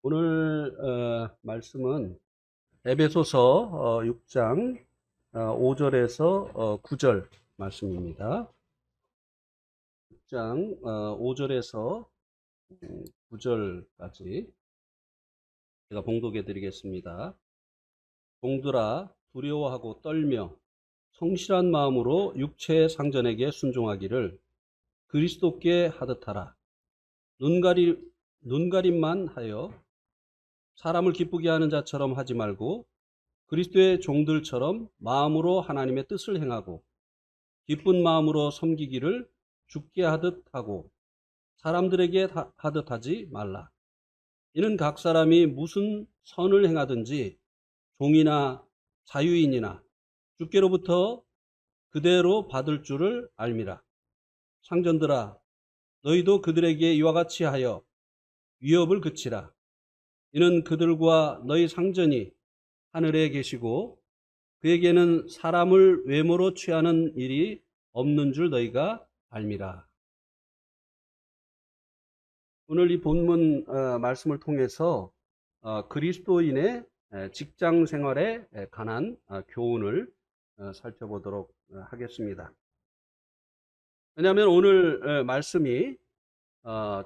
오늘 말씀은 에베소서 6장 5절에서 9절 말씀입니다. 6장 5절에서 9절까지 제가 봉독해 드리겠습니다. 종들아 두려워하고 떨며 성실한 마음으로 육체의 상전에게 순종하기를 그리스도께 하듯 하라. 눈가림만 하여 사람을 기쁘게 하는 자처럼 하지 말고 그리스도의 종들처럼 마음으로 하나님의 뜻을 행하고 기쁜 마음으로 섬기기를 주께 하듯 하고 사람들에게 하듯 하지 말라. 이는 각 사람이 무슨 선을 행하든지 종이나 자유인이나 주께로부터 그대로 받을 줄을 알미라. 상전들아 너희도 그들에게 이와 같이 하여 위협을 그치라. 이는 그들과 너희 상전이 하늘에 계시고 그에게는 사람을 외모로 취하는 일이 없는 줄 너희가 알미라. 오늘 이 본문 말씀을 통해서 그리스도인의 직장 생활에 관한 교훈을 살펴보도록 하겠습니다. 왜냐하면 오늘 말씀이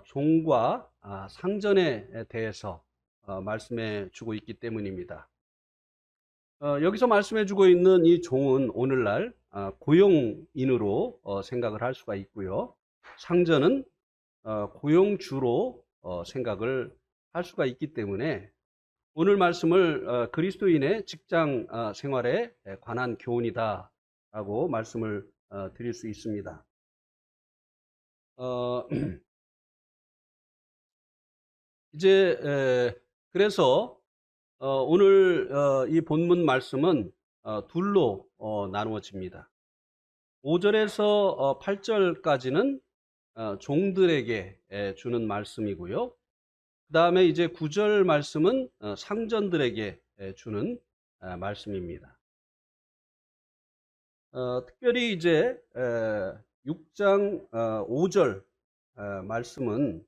종과 상전에 대해서 말씀해 주고 있기 때문입니다. 여기서 말씀해 주고 있는 이 종은 오늘날 고용인으로 생각을 할 수가 있고요. 상전은 고용주로 생각을 할 수가 있기 때문에 오늘 말씀을 그리스도인의 직장 생활에 관한 교훈이다라고 말씀을 드릴 수 있습니다. 이제 그래서 오늘 이 본문 말씀은 둘로 나누어집니다. 5절에서 8절까지는 종들에게 주는 말씀이고요. 그 다음에 이제 9절 말씀은 상전들에게 주는 말씀입니다. 특별히 이제 6장 5절 말씀은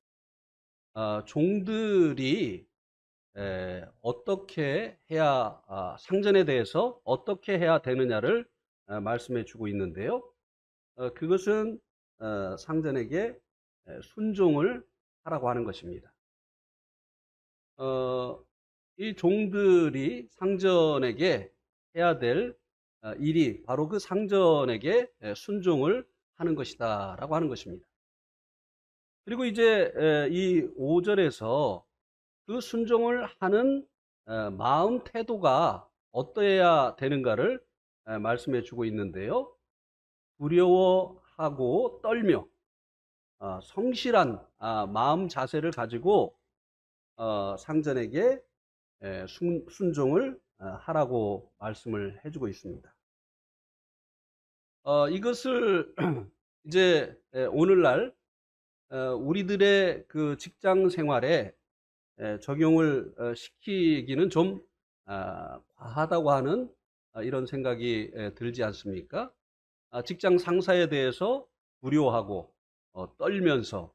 종들이 어떻게 해야 상전에 대해서 어떻게 해야 되느냐를 말씀해 주고 있는데요. 그것은 상전에게 순종을 하라고 하는 것입니다. 이 종들이 상전에게 해야 될 일이 바로 그 상전에게 순종을 하는 것이다 라고 하는 것입니다. 그리고 이제 이 5절에서 그 순종을 하는 마음 태도가 어떠해야 되는가를 말씀해 주고 있는데요. 두려워하고 떨며 성실한 마음 자세를 가지고 상전에게 순종을 하라고 말씀을 해주고 있습니다. 이것을 이제 오늘날 우리들의 그 직장 생활에 적용을 시키기는 좀 과하다고 하는 이런 생각이 들지 않습니까? 직장 상사에 대해서 두려워하고 떨면서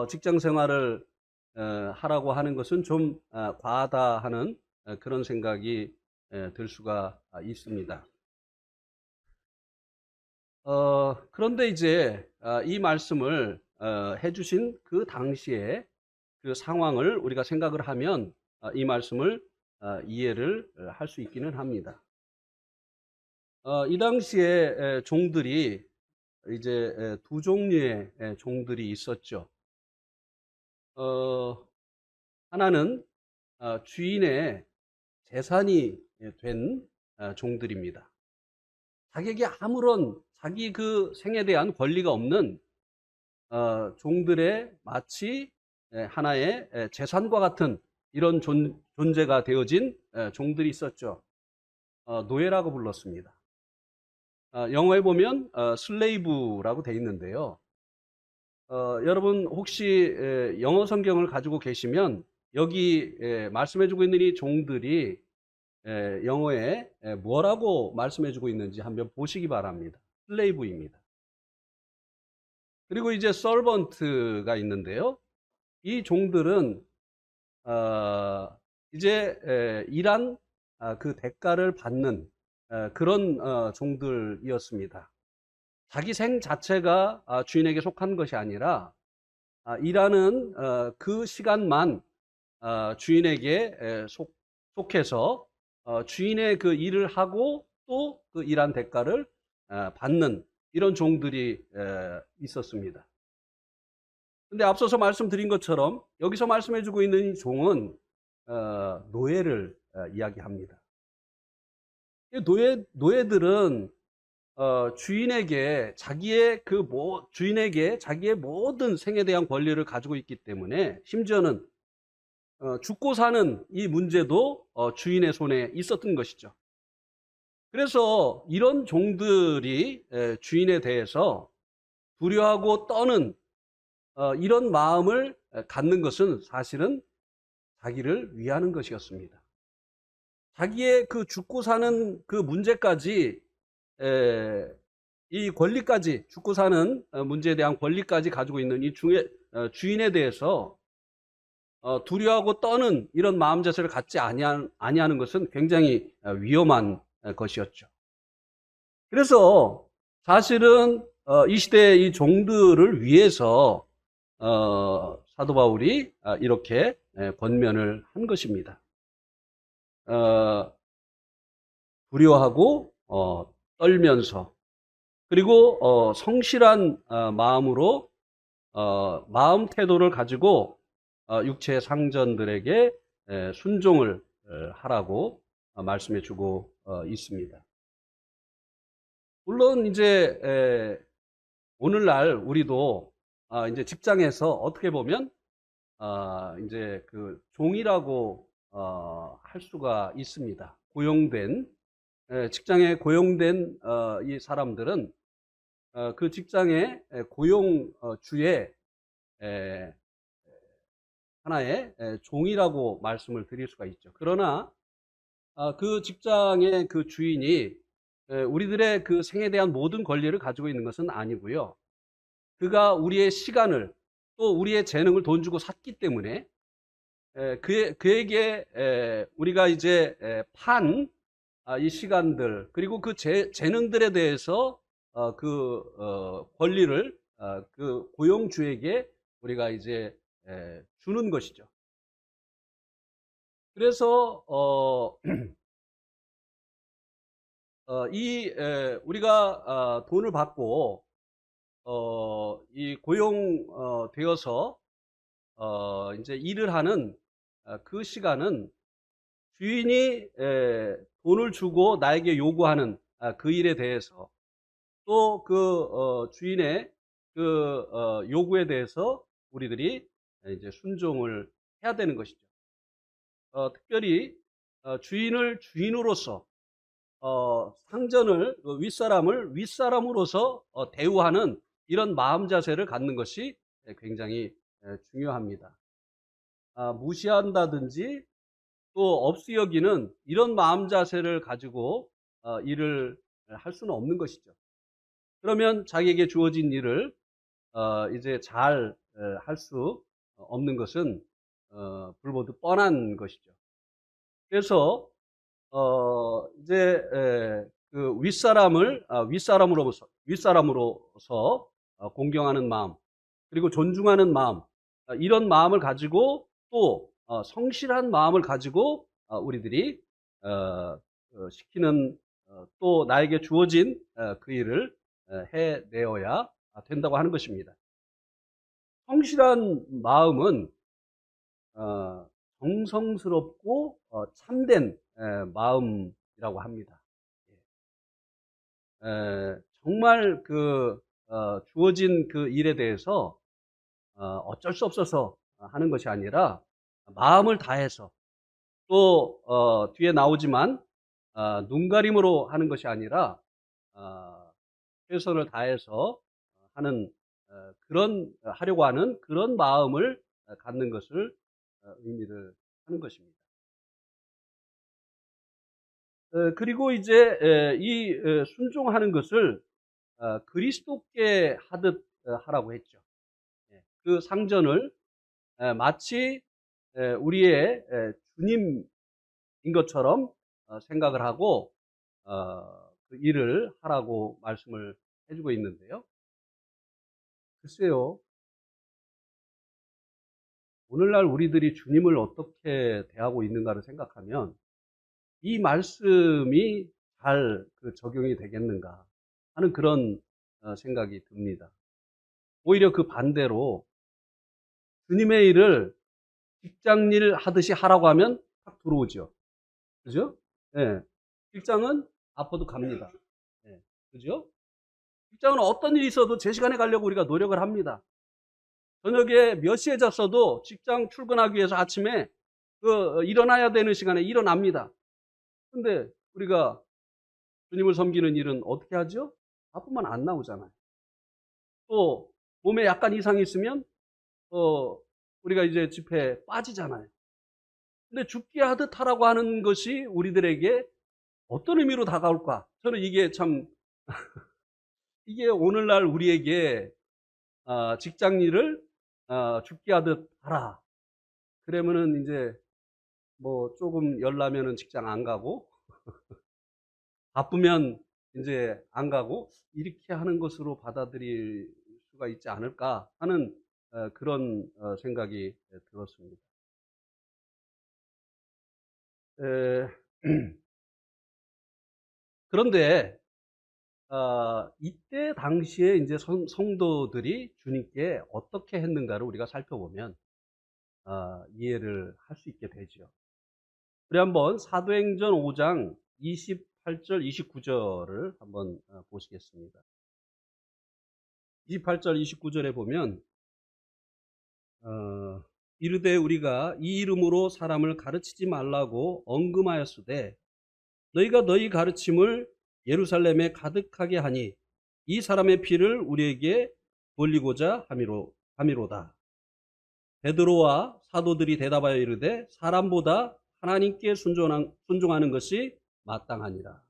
직장 생활을 하라고 하는 것은 좀 과하다 하는 그런 생각이 들 수가 있습니다. 그런데 이제 이 말씀을 해주신 그 당시에 그 상황을 우리가 생각을 하면 이 말씀을 이해를 할 수 있기는 합니다. 이 당시에 종들이 이제 두 종류의 종들이 있었죠. 하나는 주인의 재산이 된 종들입니다. 자기에게 아무런 자기 그 생에 대한 권리가 없는 종들의 마치 하나의 재산과 같은 이런 존재가 되어진 종들이 있었죠. 노예라고 불렀습니다. 영어에 보면 슬레이브라고 돼 있는데요. 여러분 혹시 영어 성경을 가지고 계시면 여기 말씀해주고 있는 이 종들이 영어에 뭐라고 말씀해주고 있는지 한번 보시기 바랍니다. 슬레이브입니다. 그리고 이제 서번트가 있는데요. 이 종들은 이제 일한 그 대가를 받는 그런 종들이었습니다. 자기 생 자체가 주인에게 속한 것이 아니라 일하는 그 시간만 주인에게 속해서 주인의 그 일을 하고 또 그 일한 대가를 받는 이런 종들이 있었습니다. 근데 앞서서 말씀드린 것처럼 여기서 말씀해주고 있는 이 종은 노예를 이야기합니다. 노예들은 주인에게 자기의 모든 생에 대한 권리를 가지고 있기 때문에 심지어는 죽고 사는 이 문제도 주인의 손에 있었던 것이죠. 그래서 이런 종들이 주인에 대해서 두려워하고 떠는 이런 마음을 갖는 것은 사실은 자기를 위하는 것이었습니다. 자기의 그 죽고 사는 그 문제까지 이 권리까지 죽고 사는 문제에 대한 권리까지 가지고 있는 이 주인에 대해서 두려워하고 떠는 이런 마음 자세를 갖지 아니하는 것은 굉장히 위험한 것이었죠. 그래서 사실은 이 시대의 이 종들을 위해서 사도 바울이 이렇게 권면을 한 것입니다. 두려워하고 떨면서 그리고 성실한 마음으로 마음 태도를 가지고 육체의 상전들에게 순종을 하라고 말씀해 주고 있습니다. 물론 이제 오늘날 우리도 이제 직장에서 어떻게 보면 이제 그 종이라고 할 수가 있습니다. 직장에 고용된 이 사람들은 그 직장의 고용주의 하나의 종이라고 말씀을 드릴 수가 있죠. 그러나 그 직장의 그 주인이 우리들의 그 생에 대한 모든 권리를 가지고 있는 것은 아니고요. 그가 우리의 시간을 또 우리의 재능을 돈 주고 샀기 때문에 그에게 우리가 이제 이 시간들 그리고 그 재능들에 대해서 권리를 그 고용주에게 우리가 이제 주는 것이죠. 그래서 우리가 돈을 받고 이 고용되어서 이제 일을 하는 그 시간은 주인이 돈을 주고 나에게 요구하는 그 일에 대해서 또 그 주인의 그 요구에 대해서 우리들이 이제 순종을 해야 되는 것이죠. 특별히 주인을 주인으로서 상전을 윗사람을 윗사람으로서 대우하는 이런 마음 자세를 갖는 것이 굉장히 중요합니다. 무시한다든지 또 없이 여기는 이런 마음 자세를 가지고 일을 할 수는 없는 것이죠. 그러면 자기에게 주어진 일을 이제 잘 할 수 없는 것은 불보듯 뻔한 것이죠. 그래서 이제 그 윗사람으로서 공경하는 마음 그리고 존중하는 마음 이런 마음을 가지고 또 성실한 마음을 가지고 우리들이 시키는 또 나에게 주어진 그 일을 해내어야 된다고 하는 것입니다. 성실한 마음은 정성스럽고 참된 마음이라고 합니다. 정말 주어진 그 일에 대해서 어쩔 수 없어서 하는 것이 아니라 마음을 다해서 또 뒤에 나오지만 눈가림으로 하는 것이 아니라 최선을 다해서 하는 하려고 하는 그런 마음을 갖는 것을 의미를 하는 것입니다. 그리고 이제 이 순종하는 것을 그리스도께 하듯 하라고 했죠. 그 상전을 마치 우리의 주님인 것처럼 생각을 하고 그 일을 하라고 말씀을 해주고 있는데요. 글쎄요, 오늘날 우리들이 주님을 어떻게 대하고 있는가를 생각하면 이 말씀이 잘 적용이 되겠는가 하는 그런 생각이 듭니다. 오히려 그 반대로 주님의 일을 직장일 하듯이 하라고 하면 딱 들어오죠. 그죠? 예. 직장은 아파도 갑니다. 예. 그죠? 직장은 어떤 일이 있어도 제 시간에 가려고 우리가 노력을 합니다. 저녁에 몇 시에 잤어도 직장 출근하기 위해서 아침에 일어나야 되는 시간에 일어납니다. 근데 우리가 주님을 섬기는 일은 어떻게 하죠? 바쁘면 안 나오잖아요. 또 몸에 약간 이상이 있으면 우리가 이제 집회에 빠지잖아요. 근데 죽게 하듯 하라고 하는 것이 우리들에게 어떤 의미로 다가올까? 저는 이게 참 이게 오늘날 우리에게 직장 일을 죽게 하듯 하라. 그러면은 이제 뭐 조금 열나면은 직장 안 가고 바쁘면 이제 안 가고 이렇게 하는 것으로 받아들일 수가 있지 않을까 하는 그런 생각이 들었습니다. 에, 그런데 이때 당시에 이제 성도들이 주님께 어떻게 했는가를 우리가 살펴보면 이해를 할 수 있게 되죠. 우리 한번 사도행전 5장 28절, 29절을 한번 보시겠습니다. 28절, 29절에 보면 이르되 우리가 이 이름으로 사람을 가르치지 말라고 언금하였으되 너희가 너희 가르침을 예루살렘에 가득하게 하니 이 사람의 피를 우리에게 돌리고자 함이로다. 베드로와 사도들이 대답하여 이르되 사람보다 하나님께 순종하는 것이 마땅하니라.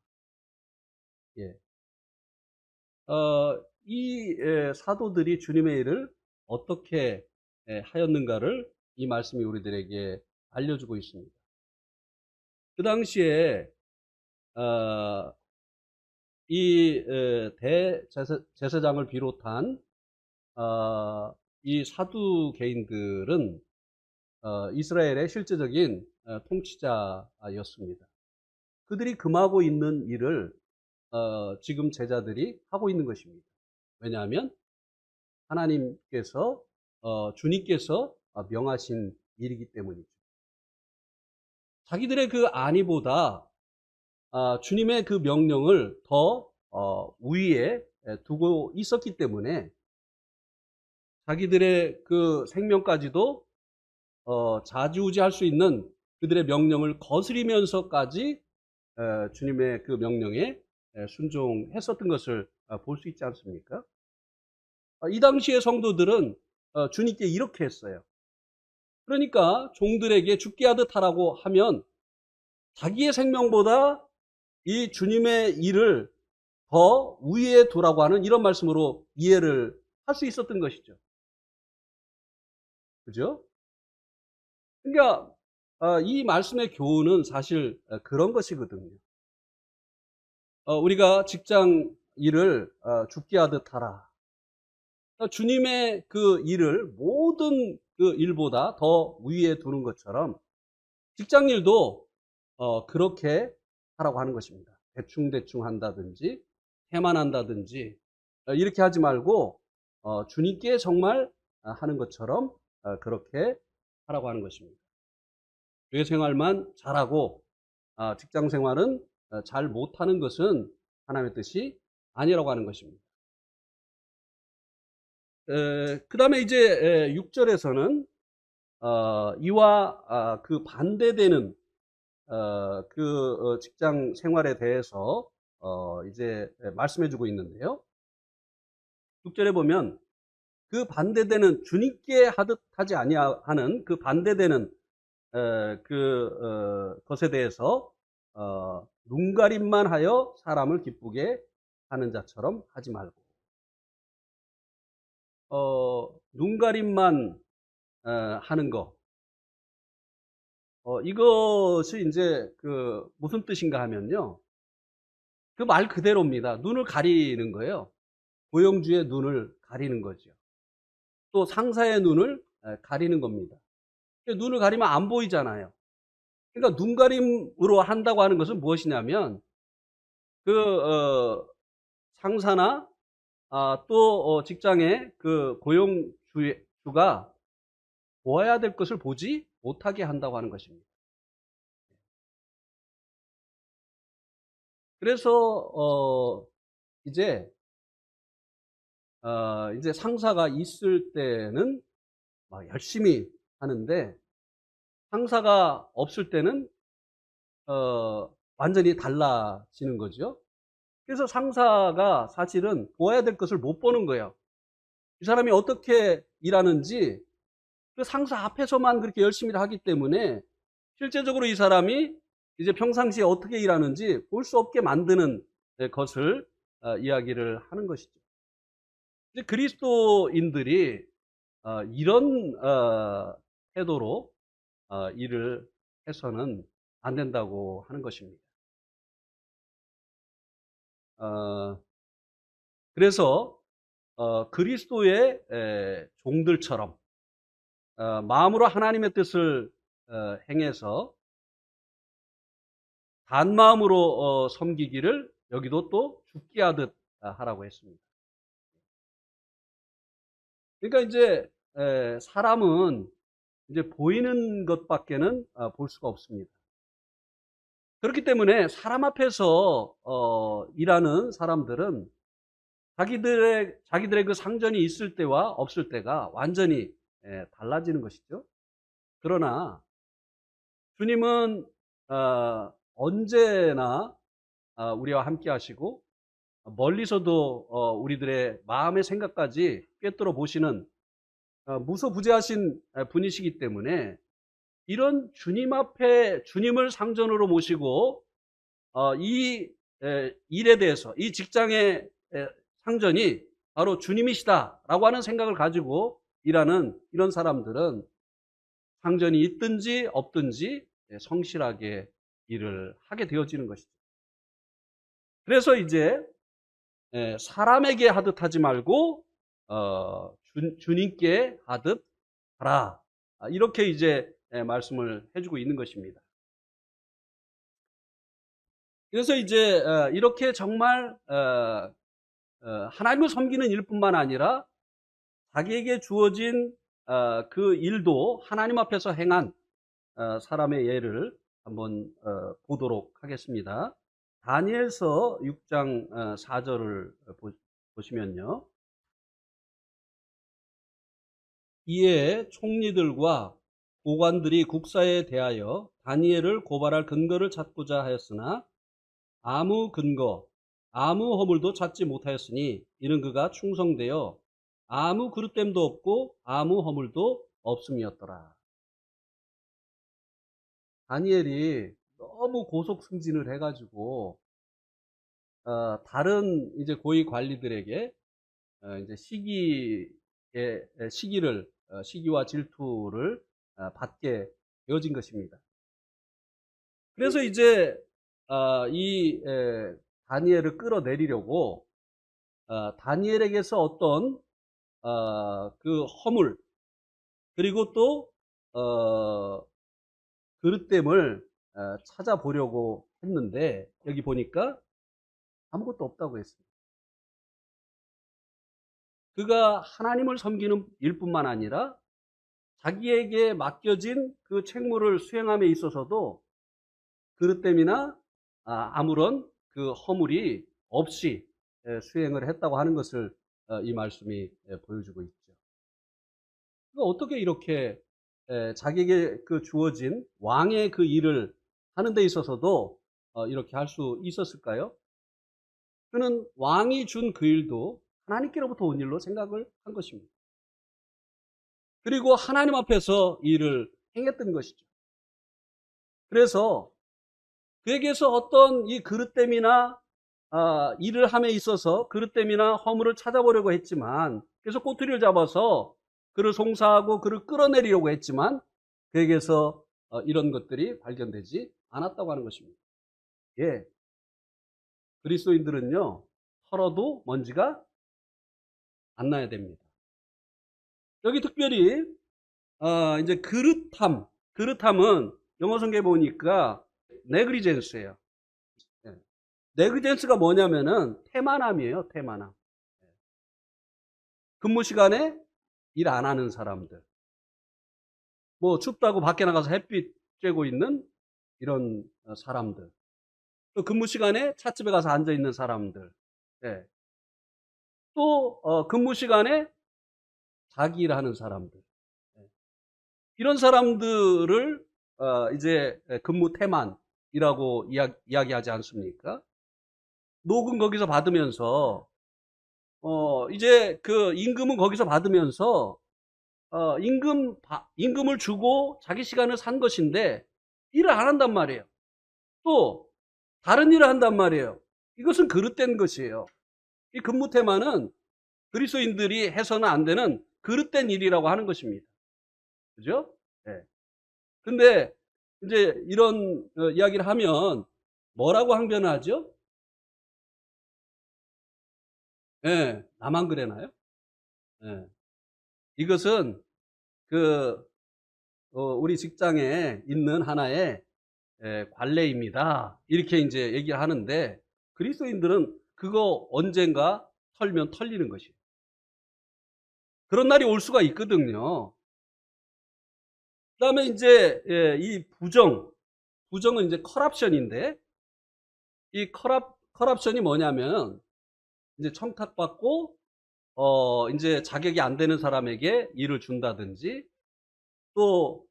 예. 이 사도들이 주님의 일을 어떻게 하였는가를 이 말씀이 우리들에게 알려주고 있습니다. 그 당시에 이 대제사장을 비롯한 이 사두개인들은 이스라엘의 실제적인 통치자였습니다. 그들이 금하고 있는 일을 지금 제자들이 하고 있는 것입니다. 왜냐하면 하나님께서 주님께서 명하신 일이기 때문이죠. 자기들의 그 안위보다 주님의 그 명령을 더 우위에 두고 있었기 때문에 자기들의 그 생명까지도 좌지우지할 수 있는 그들의 명령을 거스리면서까지 주님의 그 명령에 순종했었던 것을 볼 수 있지 않습니까? 이 당시의 성도들은 주님께 이렇게 했어요. 그러니까 종들에게 죽게 하듯 하라고 하면 자기의 생명보다 이 주님의 일을 더 우위에 두라고 하는 이런 말씀으로 이해를 할 수 있었던 것이죠. 그죠? 그러니까 이 말씀의 교훈은 사실 그런 것이거든요. 우리가 직장 일을 죽게 하듯 하라. 주님의 그 일을 모든 그 일보다 더 위에 두는 것처럼 직장 일도 그렇게 하라고 하는 것입니다. 대충대충 한다든지 태만한다든지 이렇게 하지 말고 주님께 정말 하는 것처럼 그렇게 하라고 하는 것입니다. 교회 생활만 잘하고 직장 생활은 잘 못하는 것은 하나님의 뜻이 아니라고 하는 것입니다. 그 다음에 이제 6절에서는 이와 그 반대되는 직장 생활에 대해서 이제 말씀해주고 있는데요. 6절에 보면 그 반대되는 주님께 하듯 하지 아니하는 그 반대되는 것에 대해서 눈가림만 하여 사람을 기쁘게 하는 자처럼 하지 말고 눈가림만 하는 거 이것이 이제 무슨 뜻인가 하면요. 그 말 그대로입니다. 눈을 가리는 거예요. 고용주의 눈을 가리는 거죠. 또 상사의 눈을 가리는 겁니다. 눈을 가리면 안 보이잖아요. 그러니까 눈가림으로 한다고 하는 것은 무엇이냐면 상사나 또 직장의 고용주가 보아야 될 것을 보지 못하게 한다고 하는 것입니다. 그래서 이제 상사가 있을 때는 막 열심히 하는데 상사가 없을 때는 완전히 달라지는 거죠. 그래서 상사가 사실은 보아야 될 것을 못 보는 거예요. 이 사람이 어떻게 일하는지 그 상사 앞에서만 그렇게 열심히 하기 때문에 실제적으로 이 사람이 이제 평상시에 어떻게 일하는지 볼 수 없게 만드는 것을 이야기를 하는 것이죠. 이제 그리스도인들이 이런 태도로 일을 해서는 안 된다고 하는 것입니다. 그래서 그리스도의 종들처럼 마음으로 하나님의 뜻을 행해서 단마음으로 섬기기를 여기도 또 죽게 하듯 하라고 했습니다. 그러니까 이제 사람은 이제 보이는 것밖에는 볼 수가 없습니다. 그렇기 때문에 사람 앞에서 일하는 사람들은 자기들의 그 상전이 있을 때와 없을 때가 완전히 달라지는 것이죠. 그러나 주님은 언제나 우리와 함께 하시고 멀리서도 우리들의 마음의 생각까지 꿰뚫어 보시는 무소부재하신 분이시기 때문에 이런 주님 앞에 주님을 상전으로 모시고 이 일에 대해서 이 직장의 상전이 바로 주님이시다라고 하는 생각을 가지고 일하는 이런 사람들은 상전이 있든지 없든지 성실하게 일을 하게 되어지는 것이죠. 그래서 이제 사람에게 하듯 하지 말고 주님께 하듯 하라. 이렇게 이제 말씀을 해주고 있는 것입니다. 그래서 이제 이렇게 정말 하나님을 섬기는 일뿐만 아니라 자기에게 주어진 그 일도 하나님 앞에서 행한 사람의 예를 한번 보도록 하겠습니다. 다니엘서 6장 4절을 보시면요. 이에 총리들과 고관들이 국사에 대하여 다니엘을 고발할 근거를 찾고자 하였으나 아무 근거, 아무 허물도 찾지 못하였으니 이는 그가 충성되어 아무 그릇됨도 없고 아무 허물도 없음이었더라. 다니엘이 너무 고속 승진을 해가지고 다른 이제 고위 관리들에게 이제 시기와 질투를 받게 되어진 것입니다. 그래서 이제 이 다니엘을 끌어내리려고 다니엘에게서 어떤 그 허물 그리고 또 그릇됨을 찾아보려고 했는데 여기 보니까 아무것도 없다고 했습니다. 그가 하나님을 섬기는 일뿐만 아니라 자기에게 맡겨진 그 책무를 수행함에 있어서도 그릇됨이나 아무런 그 허물이 없이 수행을 했다고 하는 것을 이 말씀이 보여주고 있죠. 그러니까 어떻게 이렇게 자기에게 그 주어진 왕의 그 일을 하는 데 있어서도 이렇게 할 수 있었을까요? 그는 왕이 준 그 일도 하나님께로부터 온 일로 생각을 한 것입니다. 그리고 하나님 앞에서 일을 행했던 것이죠. 그래서 그에게서 어떤 이 그릇됨이나 일을 함에 있어서 그릇됨이나 허물을 찾아보려고 했지만 그래서 꼬투리를 잡아서 그를 송사하고 그를 끌어내리려고 했지만 그에게서 이런 것들이 발견되지 않았다고 하는 것입니다. 예, 그리스도인들은요, 털어도 먼지가 안 나야 됩니다. 여기 특별히 이제 그릇함은 영어 성경에 보니까 네그리젠스예요. 예. 네그리젠스가 뭐냐면은 태만함이에요. 태만함. 근무 시간에 일 안 하는 사람들. 뭐 춥다고 밖에 나가서 햇빛 쬐고 있는 이런 사람들. 또 근무 시간에 찻집에 가서 앉아 있는 사람들. 예. 또 근무 시간에 자기 일하는 사람들. 예. 이런 사람들을 이제 근무 태만이라고 이야기하지 않습니까? 노금 거기서 받으면서 이제 그 임금은 거기서 받으면서 임금을 주고 자기 시간을 산 것인데 일을 안 한단 말이에요. 또 다른 일을 한단 말이에요. 이것은 그릇된 것이에요. 이 근무 테마는 그리스도인들이 해서는 안 되는 그릇된 일이라고 하는 것입니다. 그죠? 예. 근데 이제 이런 이야기를 하면 뭐라고 항변하죠? 예, 나만 그래나요? 예. 이것은 그 우리 직장에 있는 하나의 관례입니다. 이렇게 이제 얘기를 하는데 그리스도인들은 그거 언젠가 털면 털리는 것이에요. 그런 날이 올 수가 있거든요. 그다음에 이제 이 부정은 이제 커럽션인데 이 커럽션이 뭐냐면 이제 청탁받고 이제 자격이 안 되는 사람에게 일을 준다든지 또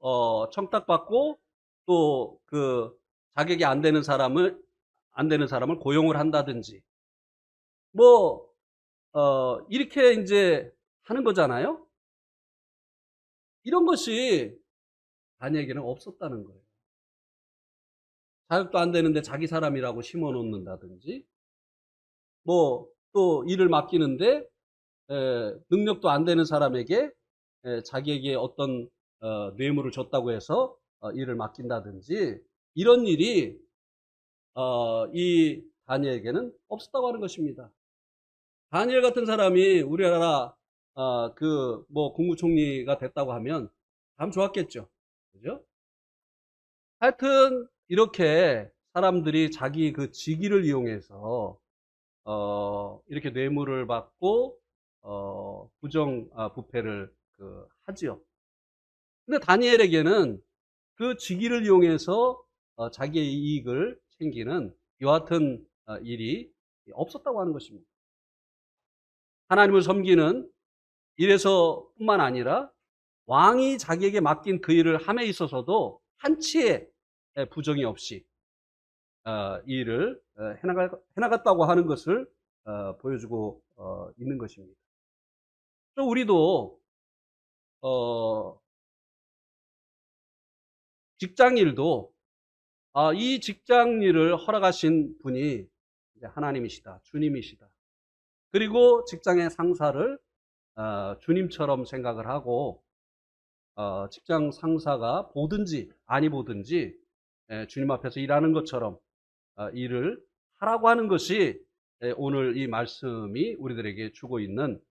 청탁받고 또 그 자격이 안 되는 사람을 고용을 한다든지 뭐 이렇게 이제 하는 거잖아요. 이런 것이 다니엘에게는 없었다는 거예요. 자격도 안 되는데 자기 사람이라고 심어 놓는다든지 뭐 또 일을 맡기는데 능력도 안 되는 사람에게 자기에게 어떤 뇌물을 줬다고 해서 일을 맡긴다든지 이런 일이 이 다니엘에게는 없었다고 하는 것입니다. 다니엘 같은 사람이 우리나라 그 뭐 국무총리가 됐다고 하면 참 좋았겠죠. 그죠? 하여튼 이렇게 사람들이 자기 그 직위를 이용해서 이렇게 뇌물을 받고 부패를 하지요. 근데 다니엘에게는 그 직위를 이용해서 자기의 이익을 챙기는 이와 같은 일이 없었다고 하는 것입니다. 하나님을 섬기는 일에서뿐만 아니라 왕이 자기에게 맡긴 그 일을 함에 있어서도 한치의 부정이 없이 이 일을 해나갔다고 하는 것을 보여주고 있는 것입니다. 또 우리도 직장일도 이 직장일을 허락하신 분이 이제 하나님이시다, 주님이시다. 그리고 직장의 상사를 주님처럼 생각을 하고 직장 상사가 보든지 아니 보든지 주님 앞에서 일하는 것처럼 일을 하라고 하는 것이 오늘 이 말씀이 우리들에게 주고 있는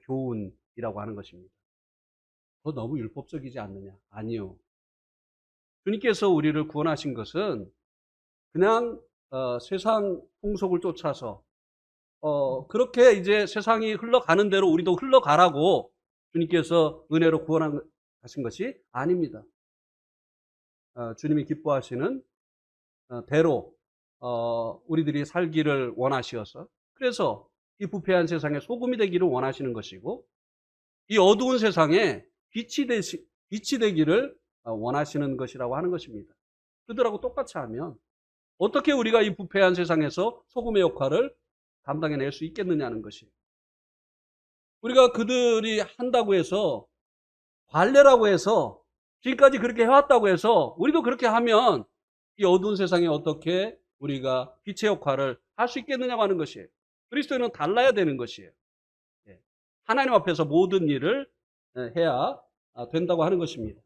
교훈이라고 하는 것입니다. 그거 너무 율법적이지 않느냐? 아니요. 주님께서 우리를 구원하신 것은 그냥 세상 풍속을 쫓아서 그렇게 이제 세상이 흘러가는 대로 우리도 흘러가라고 주님께서 은혜로 구원하신 것이 아닙니다. 주님이 기뻐하시는 대로 우리들이 살기를 원하시어서 그래서 이 부패한 세상에 소금이 되기를 원하시는 것이고 이 어두운 세상에 빛이 되기를 원하시는 것이라고 하는 것입니다. 그들하고 똑같이 하면 어떻게 우리가 이 부패한 세상에서 소금의 역할을 감당해낼 수 있겠느냐는 것이에요. 우리가 그들이 한다고 해서 관례라고 해서 지금까지 그렇게 해왔다고 해서 우리도 그렇게 하면 이 어두운 세상에 어떻게 우리가 빛의 역할을 할 수 있겠느냐고 하는 것이에요. 그리스도인은 달라야 되는 것이에요. 하나님 앞에서 모든 일을 해야 된다고 하는 것입니다.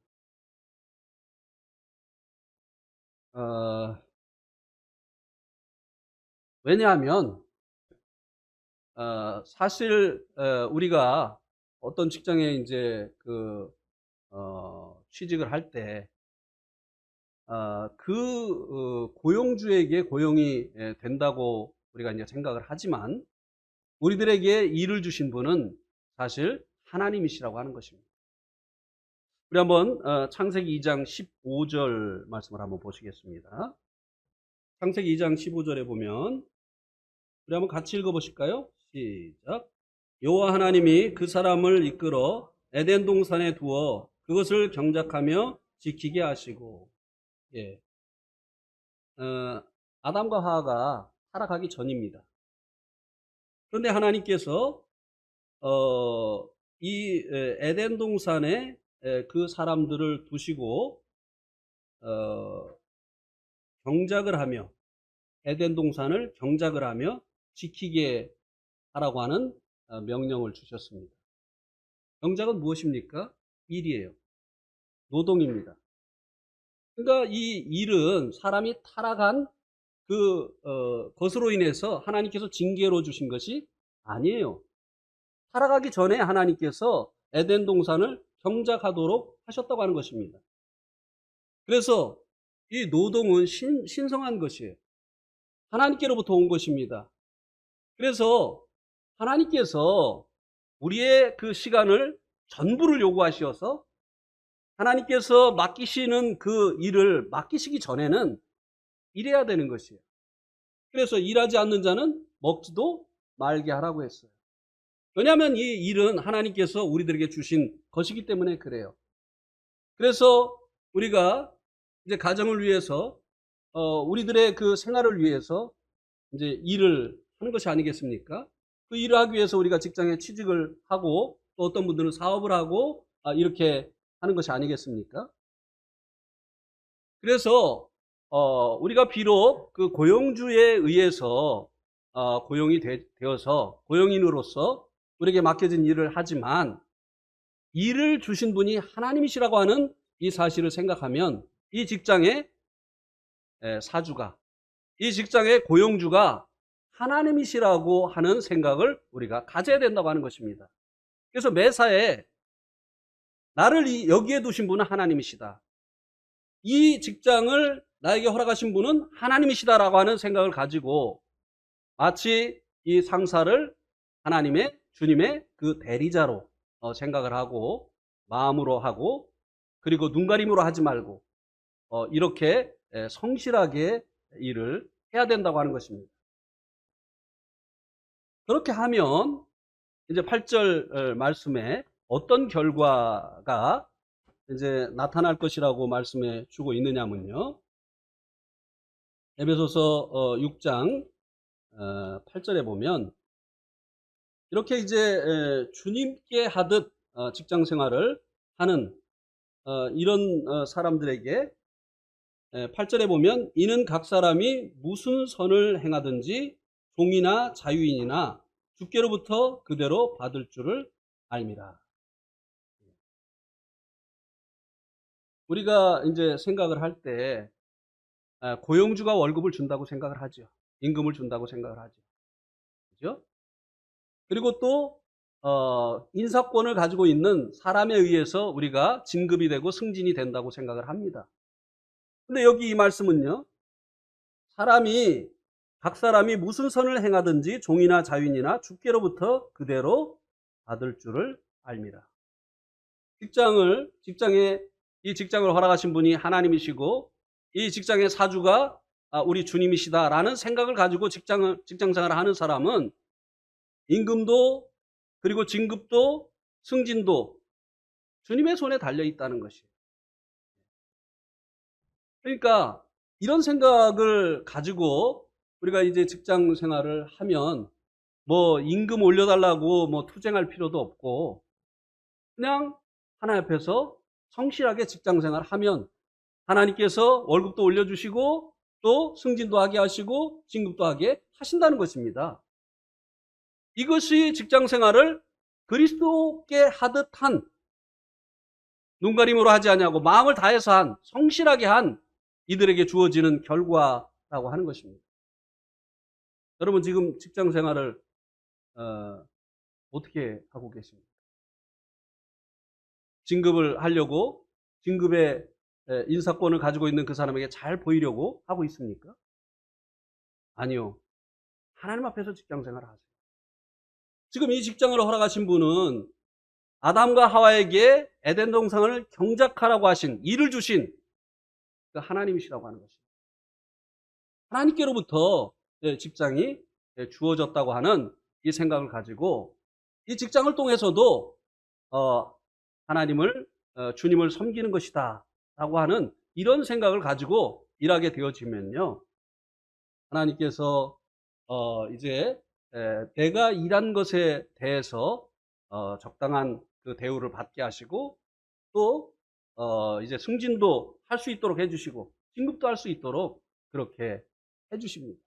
어, 왜냐하면 사실 우리가 어떤 직장에 이제 취직을 할 때 고용주에게 고용이 된다고 우리가 이제 생각을 하지만 우리들에게 일을 주신 분은 사실 하나님이시라고 하는 것입니다. 우리 한번 창세기 2장 15절 말씀을 한번 보시겠습니다. 창세기 2장 15절에 보면 우리 한번 같이 읽어보실까요? 시작. 여호와 하나님이 그 사람을 이끌어 에덴 동산에 두어 그것을 경작하며 지키게 하시고, 예, 아담과 하와가 타락하기 전입니다. 그런데 하나님께서 이 에덴 동산에 그 사람들을 두시고 경작을 하며 에덴 동산을 경작을 하며 지키게 하라고 하는 명령을 주셨습니다. 경작은 무엇입니까? 일이에요. 노동입니다. 그러니까 이 일은 사람이 타락한 것으로 인해서 하나님께서 징계로 주신 것이 아니에요. 타락하기 전에 하나님께서 에덴 동산을 경작하도록 하셨다고 하는 것입니다. 그래서 이 노동은 신성한 것이에요. 하나님께로부터 온 것입니다. 그래서 하나님께서 우리의 그 시간을 전부를 요구하셔서 하나님께서 맡기시는 그 일을 맡기시기 전에는 일해야 되는 것이에요. 그래서 일하지 않는 자는 먹지도 말게 하라고 했어요. 왜냐하면 이 일은 하나님께서 우리들에게 주신 것이기 때문에 그래요. 그래서 우리가 이제 가정을 위해서 우리들의 그 생활을 위해서 이제 일을 하는 것이 아니겠습니까? 그 일을 하기 위해서 우리가 직장에 취직을 하고 또 어떤 분들은 사업을 하고 이렇게 하는 것이 아니겠습니까? 그래서 우리가 비록 그 고용주에 의해서 고용이 되어서 고용인으로서 우리에게 맡겨진 일을 하지만 일을 주신 분이 하나님이시라고 하는 이 사실을 생각하면 이 직장의 사주가, 이 직장의 고용주가 하나님이시라고 하는 생각을 우리가 가져야 된다고 하는 것입니다. 그래서 매사에 나를 여기에 두신 분은 하나님이시다. 이 직장을 나에게 허락하신 분은 하나님이시다라고 하는 생각을 가지고 마치 이 상사를 하나님의, 주님의 그 대리자로 생각을 하고 마음으로 하고 그리고 눈가림으로 하지 말고 이렇게 성실하게 일을 해야 된다고 하는 것입니다. 그렇게 하면 이제 8절 말씀에 어떤 결과가 이제 나타날 것이라고 말씀해 주고 있느냐면요. 에베소서 6장 8절에 보면 이렇게 이제 주님께 하듯 직장 생활을 하는 이런 사람들에게 8절에 보면 이는 각 사람이 무슨 선을 행하든지 종이나 자유인이나 주께로부터 그대로 받을 줄을 알미라. 우리가 이제 생각을 할 때 고용주가 월급을 준다고 생각을 하죠. 임금을 준다고 생각을 하죠. 그죠? 그리고 또 인사권을 가지고 있는 사람에 의해서 우리가 진급이 되고 승진이 된다고 생각을 합니다. 근데 여기 이 말씀은요. 각 사람이 무슨 선을 행하든지 종이나 자유인이나 주께로부터 그대로 받을 줄을 알미라. 이 직장을 허락하신 분이 하나님이시고 이 직장의 사주가 우리 주님이시다라는 생각을 가지고 직장 생활을 하는 사람은 임금도 그리고 진급도 승진도 주님의 손에 달려 있다는 것이에요. 그러니까 이런 생각을 가지고 우리가 이제 직장 생활을 하면 뭐 임금 올려달라고 뭐 투쟁할 필요도 없고 그냥 하나님 앞에서 성실하게 직장 생활을 하면 하나님께서 월급도 올려주시고 또 승진도 하게 하시고 진급도 하게 하신다는 것입니다. 이것이 직장 생활을 그리스도께 하듯 한 눈가림으로 하지 아니하고 마음을 다해서 한 성실하게 한 이들에게 주어지는 결과라고 하는 것입니다. 여러분 지금 직장 생활을 어떻게 하고 계십니까? 진급을 하려고 진급의 인사권을 가지고 있는 그 사람에게 잘 보이려고 하고 있습니까? 아니요. 하나님 앞에서 직장 생활을 하세요. 지금 이 직장을 허락하신 분은 아담과 하와에게 에덴 동산을 경작하라고 하신, 일을 주신 그 하나님이시라고 하는 것입니다. 하나님께로부터 직장이 주어졌다고 하는 이 생각을 가지고 이 직장을 통해서도 하나님을 주님을 섬기는 것이다 라고 하는 이런 생각을 가지고 일하게 되어지면요, 하나님께서 이제 내가 일한 것에 대해서 적당한 그 대우를 받게 하시고 또 이제 승진도 할 수 있도록 해주시고 진급도 할 수 있도록 그렇게 해주십니다.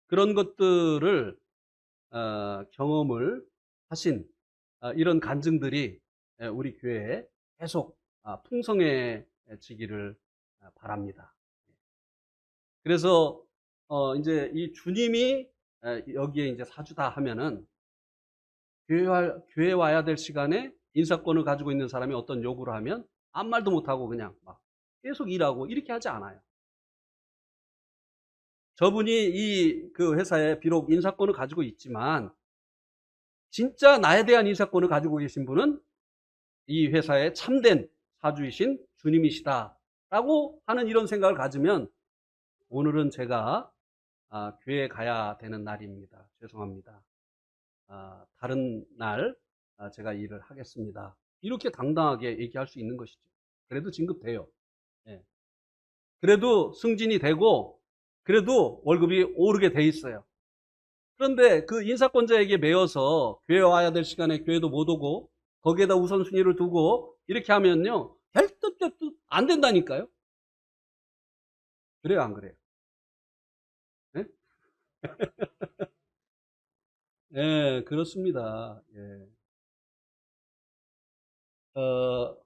그런 것들을 경험을 하신 이런 간증들이 우리 교회에 계속 풍성해지기를 바랍니다. 그래서 이제 이 주님이 여기에 이제 사주다 하면은 교회 와야 될 시간에 인사권을 가지고 있는 사람이 어떤 요구를 하면 아무 말도 못하고 그냥 막 계속 일하고 이렇게 하지 않아요. 저분이 이 그 회사에 비록 인사권을 가지고 있지만 진짜 나에 대한 인사권을 가지고 계신 분은 이 회사의 참된 사주이신 주님이시다라고 하는 이런 생각을 가지면 오늘은 제가 교회에 가야 되는 날입니다. 죄송합니다. 다른 날 제가 일을 하겠습니다. 이렇게 당당하게 얘기할 수 있는 것이죠. 그래도 진급돼요. 예. 그래도 승진이 되고 그래도 월급이 오르게 돼 있어요. 그런데 그 인사권자에게 매여서 교회 와야 될 시간에 교회도 못 오고 거기에다 우선순위를 두고 이렇게 하면요, 될 듯 될 듯 안 된다니까요. 그래요, 안 그래요? 예? 예, 그렇습니다. 예. 어,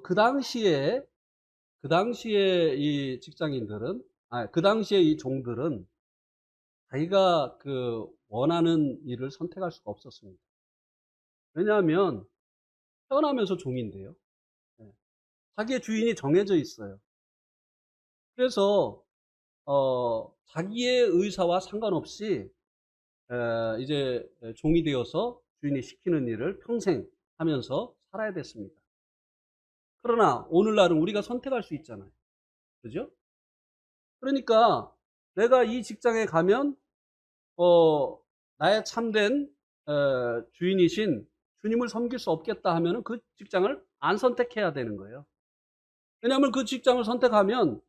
그 당시에 이 직장인들은, 그 당시에 이 종들은 자기가 그 원하는 일을 선택할 수가 없었습니다. 왜냐하면 태어나면서 종인데요. 예. 자기의 주인이 정해져 있어요. 그래서 자기의 의사와 상관없이 이제 종이 되어서 주인이 시키는 일을 평생 하면서 살아야 됐습니다. 그러나 오늘날은 우리가 선택할 수 있잖아요. 그죠? 그러니까 내가 이 직장에 가면 나의 참된 주인이신 주님을 섬길 수 없겠다 하면은 그 직장을 안 선택해야 되는 거예요. 왜냐하면 그 직장을 선택하면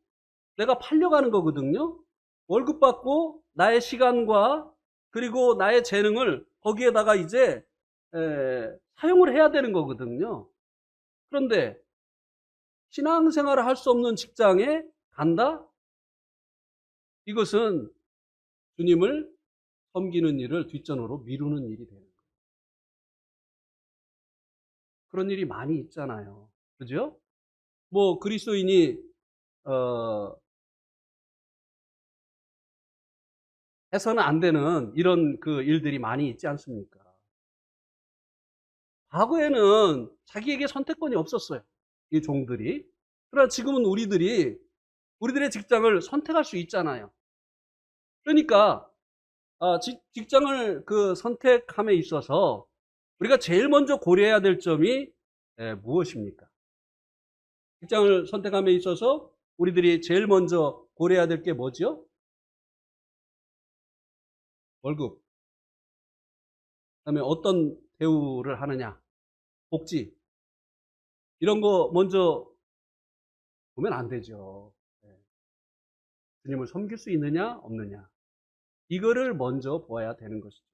내가 팔려가는 거거든요. 월급 받고 나의 시간과 그리고 나의 재능을 거기에다가 이제 사용을 해야 되는 거거든요. 그런데 신앙생활을 할 수 없는 직장에 간다? 이것은 주님을 섬기는 일을 뒷전으로 미루는 일이 되는 거예요. 그런 일이 많이 있잖아요. 그죠? 뭐 그리스도인이 어, 해서는 안 되는 이런 그 일들이 많이 있지 않습니까? 과거에는 자기에게 선택권이 없었어요. 이 종들이. 그러나 지금은 우리들의 직장을 선택할 수 있잖아요. 그러니까 직장을 그 선택함에 있어서 우리가 제일 먼저 고려해야 될 점이 무엇입니까? 직장을 선택함에 있어서 우리들이 제일 먼저 고려해야 될 게 뭐죠? 월급. 그다음에 어떤 대우를 하느냐? 복지. 이런 거 먼저 보면 안 되죠. 예. 주님을 섬길 수 있느냐, 없느냐. 이거를 먼저 보아야 되는 것이죠.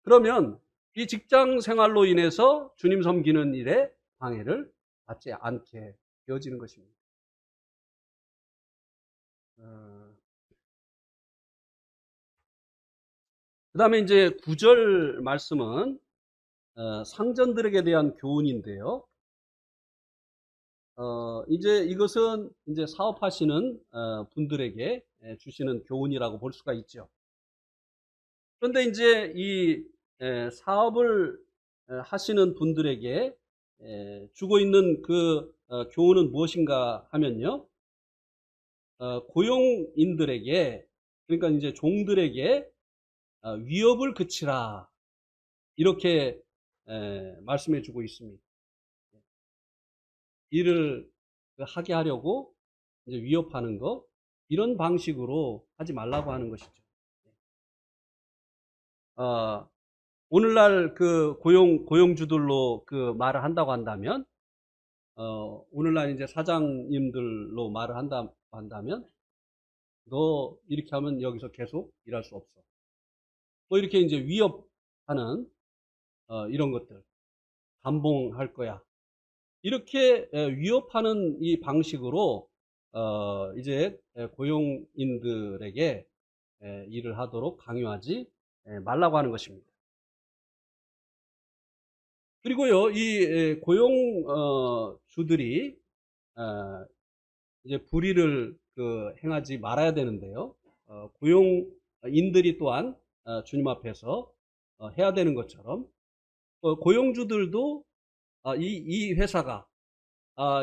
그러면 이 직장 생활로 인해서 주님 섬기는 일에 방해를 받지 않게 되어지는 것입니다. 그 다음에 이제 9절 말씀은 상전들에게 대한 교훈인데요. 이제 이것은 이제 사업하시는 분들에게 주시는 교훈이라고 볼 수가 있죠. 그런데 이제 이 사업을 하시는 분들에게 주고 있는 그 교훈은 무엇인가 하면요. 고용인들에게, 그러니까 이제 종들에게 위협을 그치라, 이렇게 말씀해 주고 있습니다. 일을 하게 하려고 이제 위협하는 거, 이런 방식으로 하지 말라고 하는 것이죠. 오늘날 그 고용주들로 그 말을 한다고 한다면, 오늘날 이제 사장님들로 말을 한다면, 너 이렇게 하면 여기서 계속 일할 수 없어. 뭐 이렇게 이제 위협하는 이런 것들, 감봉할 거야. 이렇게 위협하는 이 방식으로 이제 고용인들에게 일을 하도록 강요하지 말라고 하는 것입니다. 그리고요, 이 고용주들이 이제 불의를 행하지 말아야 되는데요. 고용인들이 또한 주님 앞에서 해야 되는 것처럼 고용주들도 이 회사가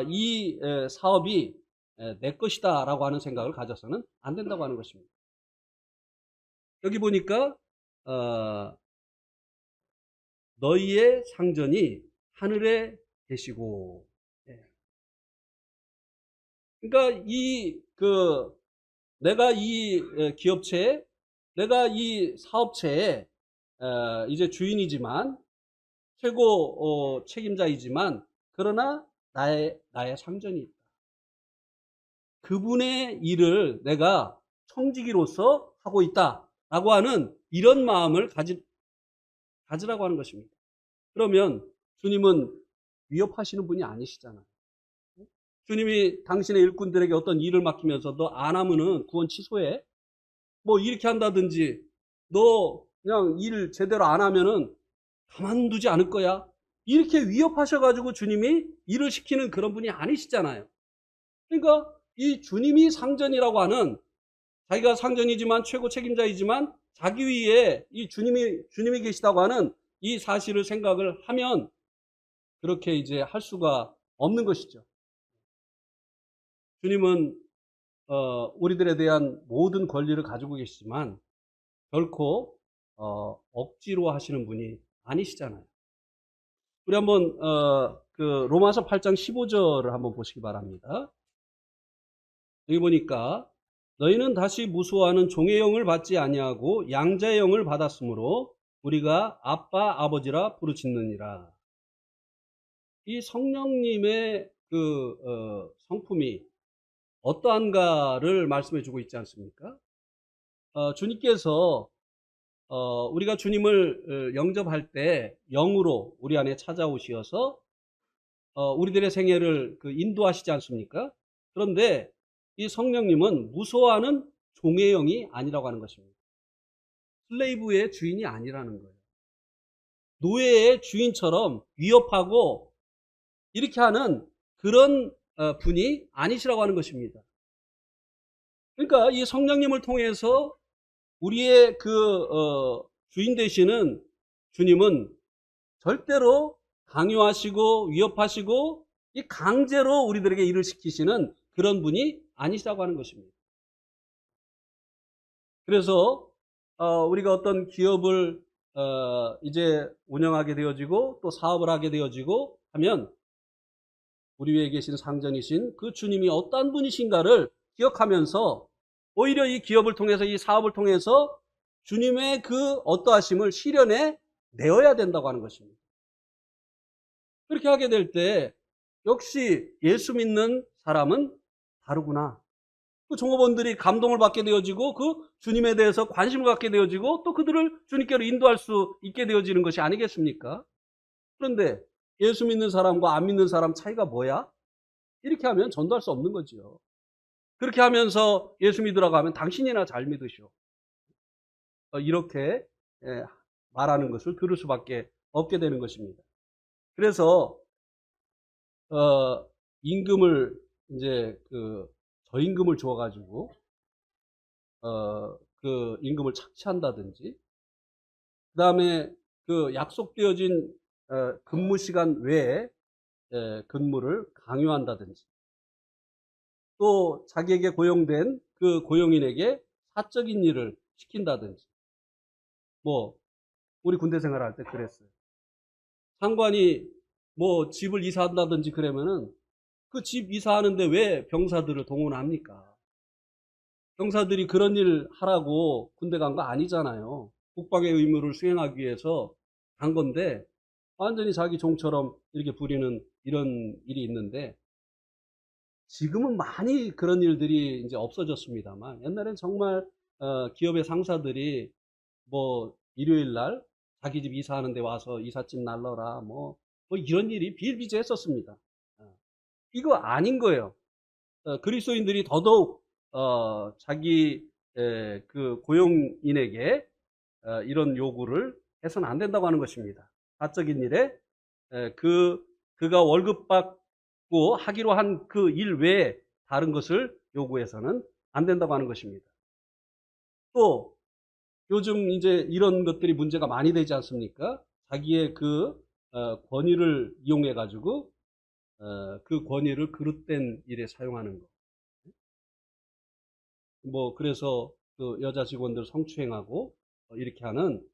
이 사업이 내 것이다 라고 하는 생각을 가져서는 안 된다고 하는 것입니다. 여기 보니까 너희의 상전이 하늘에 계시고, 그러니까 내가 이 기업체에, 내가 이 사업체에 이제 주인이지만, 최고 책임자이지만, 그러나 나의 상전이 있다. 그분의 일을 내가 청지기로서 하고 있다라고 하는 이런 마음을 가지라고 하는 것입니다. 그러면 주님은 위협하시는 분이 아니시잖아요. 주님이 당신의 일꾼들에게 어떤 일을 맡기면서 너 안 하면은 구원 취소해, 뭐 이렇게 한다든지, 너 그냥 일 제대로 안 하면은 가만두지 않을 거야, 이렇게 위협하셔가지고 주님이 일을 시키는 그런 분이 아니시잖아요. 그러니까 이 주님이 상전이라고 하는, 자기가 상전이지만 최고 책임자이지만 자기 위에 이 주님이 계시다고 하는 이 사실을 생각을 하면 그렇게 이제 할 수가 없는 것이죠. 주님은 우리들에 대한 모든 권리를 가지고 계시지만 결코 억지로 하시는 분이 아니시잖아요. 우리 한번 로마서 8장 15절을 한번 보시기 바랍니다. 여기 보니까 너희는 다시 무수하는 종의 영을 받지 아니하고 양자의 영을 받았으므로 우리가 아빠 아버지라 부르짖느니라. 이 성령님의 성품이 어떠한가를 말씀해 주고 있지 않습니까? 주님께서 우리가 주님을 영접할 때 영으로 우리 안에 찾아오시어서 우리들의 생애를 인도하시지 않습니까? 그런데 이 성령님은 무서워하는 종의 영이 아니라고 하는 것입니다. 슬레이브의 주인이 아니라는 거예요. 노예의 주인처럼 위협하고 이렇게 하는 그런 분이 아니시라고 하는 것입니다. 그러니까 이 성령님을 통해서 우리의 주인 되시는 주님은 절대로 강요하시고 위협하시고 이 강제로 우리들에게 일을 시키시는 그런 분이 아니시라고 하는 것입니다. 그래서 우리가 어떤 기업을 이제 운영하게 되어지고 또 사업을 하게 되어지고 하면 우리 위에 계신 상전이신 그 주님이 어떠한 분이신가를 기억하면서 오히려 이 기업을 통해서, 이 사업을 통해서 주님의 그 어떠하심을 실현해 내어야 된다고 하는 것입니다. 그렇게 하게 될 때 역시 예수 믿는 사람은 다르구나, 그 종업원들이 감동을 받게 되어지고 그 주님에 대해서 관심을 갖게 되어지고 또 그들을 주님께로 인도할 수 있게 되어지는 것이 아니겠습니까? 그런데 예수 믿는 사람과 안 믿는 사람 차이가 뭐야? 이렇게 하면 전도할 수 없는 거지요. 그렇게 하면서 예수 믿으라고 하면 당신이나 잘 믿으시오, 이렇게 말하는 것을 들을 수밖에 없게 되는 것입니다. 그래서 임금을 이제 저임금을 줘가지고 그 임금을 착취한다든지, 그 다음에 그 약속되어진 근무 시간 외에 근무를 강요한다든지, 또 자기에게 고용된 그 고용인에게 사적인 일을 시킨다든지, 뭐 우리 군대 생활할 때 그랬어요. 상관이 뭐 집을 이사한다든지 그러면은 그 집 이사하는데 왜 병사들을 동원합니까? 병사들이 그런 일 하라고 군대 간 거 아니잖아요. 국방의 의무를 수행하기 위해서 간 건데 완전히 자기 종처럼 이렇게 부리는 이런 일이 있는데, 지금은 많이 그런 일들이 이제 없어졌습니다만, 옛날엔 정말 기업의 상사들이 뭐 일요일 날 자기 집 이사하는데 와서 이삿짐 날러라 뭐 이런 일이 비일비재했었습니다. 이거 아닌 거예요. 그리스도인들이 더더욱 자기 그 고용인에게 이런 요구를 해서는 안 된다고 하는 것입니다. 사적인 일에 그가 월급 받고 하기로 한 그 일 외에 다른 것을 요구해서는 안 된다고 하는 것입니다. 또 요즘 이제 이런 것들이 문제가 많이 되지 않습니까? 자기의 그 권위를 이용해 가지고 그 권위를 그릇된 일에 사용하는 것. 뭐 그래서 그 여자 직원들 성추행하고 이렇게 하는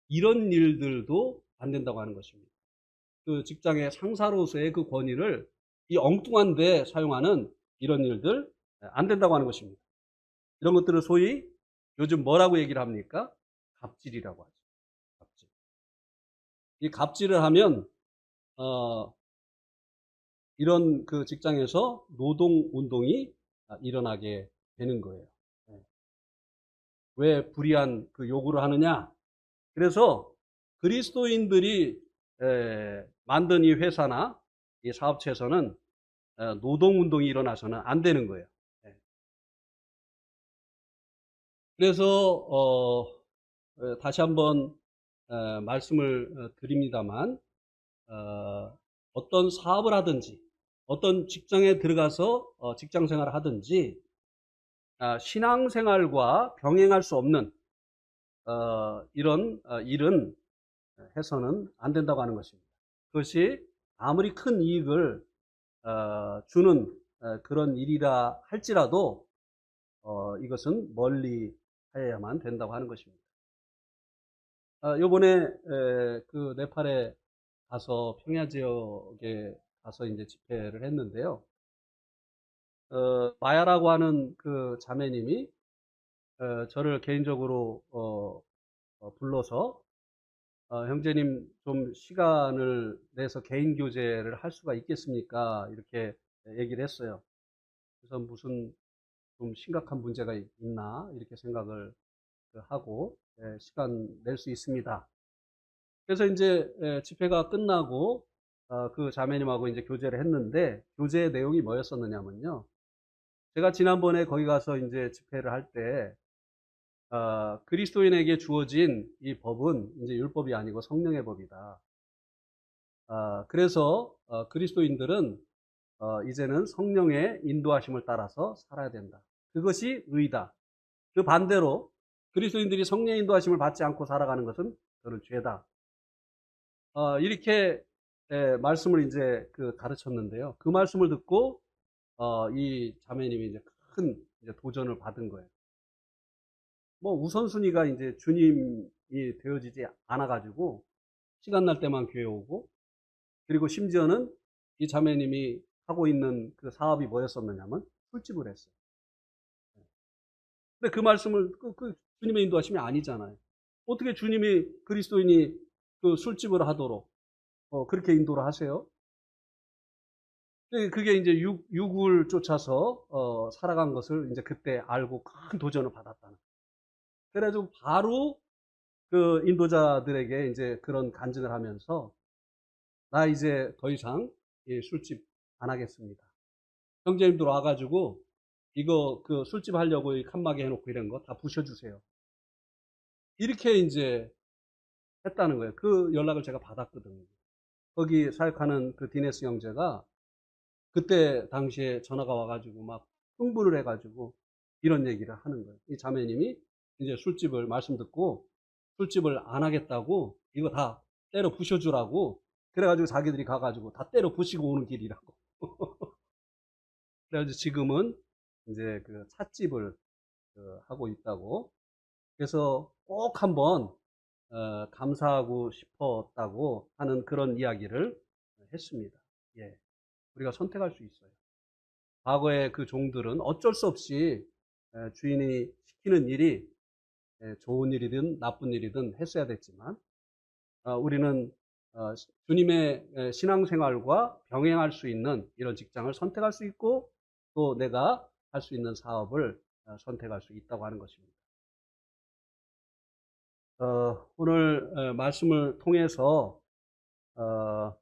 이런 일들도 안 된다고 하는 것입니다. 그 직장의 상사로서의 그 권위를 이 엉뚱한 데 사용하는 이런 일들 안 된다고 하는 것입니다. 이런 것들을 소위 요즘 뭐라고 얘기를 합니까? 갑질이라고 하죠. 갑질. 이 갑질을 하면 이런 그 직장에서 노동 운동이 일어나게 되는 거예요. 왜 불이한 그 요구를 하느냐? 그래서 그리스도인들이 만든 이 회사나 이 사업체에서는 노동운동이 일어나서는 안 되는 거예요. 그래서 다시 한번 말씀을 드립니다만, 어떤 사업을 하든지 어떤 직장에 들어가서 직장 생활을 하든지 신앙생활과 병행할 수 없는 이런 일은 해서는 안 된다고 하는 것입니다. 그것이 아무리 큰 이익을 주는 그런 일이라 할지라도 이것은 멀리 하여야만 된다고 하는 것입니다. 요번에 그 네팔에 가서 평야 지역에 가서 이제 집회를 했는데요. 마야라고 하는 그 자매님이 저를 개인적으로 불러서 형제님 좀 시간을 내서 개인 교제를 할 수가 있겠습니까? 이렇게 얘기를 했어요. 그래서 무슨 좀 심각한 문제가 있나 이렇게 생각을 하고 시간 낼 수 있습니다. 그래서 이제 집회가 끝나고 그 자매님하고 이제 교제를 했는데, 교제의 내용이 뭐였었느냐면요. 제가 지난번에 거기 가서 이제 집회를 할 때 그리스도인에게 주어진 이 법은 이제 율법이 아니고 성령의 법이다. 그래서 그리스도인들은 이제는 성령의 인도하심을 따라서 살아야 된다. 그것이 의다. 그 반대로 그리스도인들이 성령의 인도하심을 받지 않고 살아가는 것은 그런 죄다. 이렇게 말씀을 이제 가르쳤는데요. 그 말씀을 듣고 이 자매님이 이제 큰 이제 도전을 받은 거예요. 뭐 우선순위가 이제 주님이 되어지지 않아가지고 시간 날 때만 교회 오고, 그리고 심지어는 이 자매님이 하고 있는 그 사업이 뭐였었느냐면 술집을 했어요. 근데 그 말씀을 그 주님의 인도하심이 아니잖아요. 어떻게 주님이 그리스도인이 그 술집을 하도록 그렇게 인도를 하세요? 그게 이제 육을 쫓아서 살아간 것을 이제 그때 알고 큰 도전을 받았다는. 그래가지고 바로 그 인도자들에게 이제 그런 간증을 하면서 나 이제 더 이상 술집 안 하겠습니다. 형제님들 와가지고 이거 그 술집 하려고 이 칸막이 해놓고 이런 거 다 부셔주세요. 이렇게 이제 했다는 거예요. 그 연락을 제가 받았거든요. 거기 사역하는 그 디네스 형제가 그때 당시에 전화가 와가지고 막 흥분을 해가지고 이런 얘기를 하는 거예요. 이 자매님이 이제 술집을 말씀 듣고 술집을 안 하겠다고 이거 다 때려 부셔주라고 그래가지고 자기들이 가가지고 다 때려 부시고 오는 길이라고. 그래가지고 지금은 이제 그 찻집을 하고 있다고. 그래서 꼭 한번 감사하고 싶었다고 하는 그런 이야기를 했습니다. 예, 우리가 선택할 수 있어요. 과거의 그 종들은 어쩔 수 없이 주인이 시키는 일이 좋은 일이든 나쁜 일이든 했어야 됐지만 우리는 주님의 신앙생활과 병행할 수 있는 이런 직장을 선택할 수 있고 또 내가 할 수 있는 사업을 선택할 수 있다고 하는 것입니다. 오늘 말씀을 통해서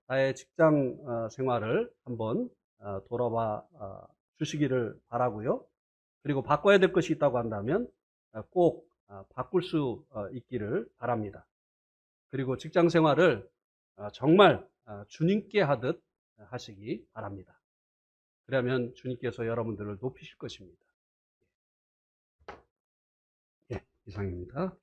나의 직장 생활을 한번 돌아봐 주시기를 바라고요. 그리고 바꿔야 될 것이 있다고 한다면 꼭 바꿀 수 있기를 바랍니다. 그리고 직장 생활을 정말 주님께 하듯 하시기 바랍니다. 그러면 주님께서 여러분들을 높이실 것입니다. 예, 이상입니다.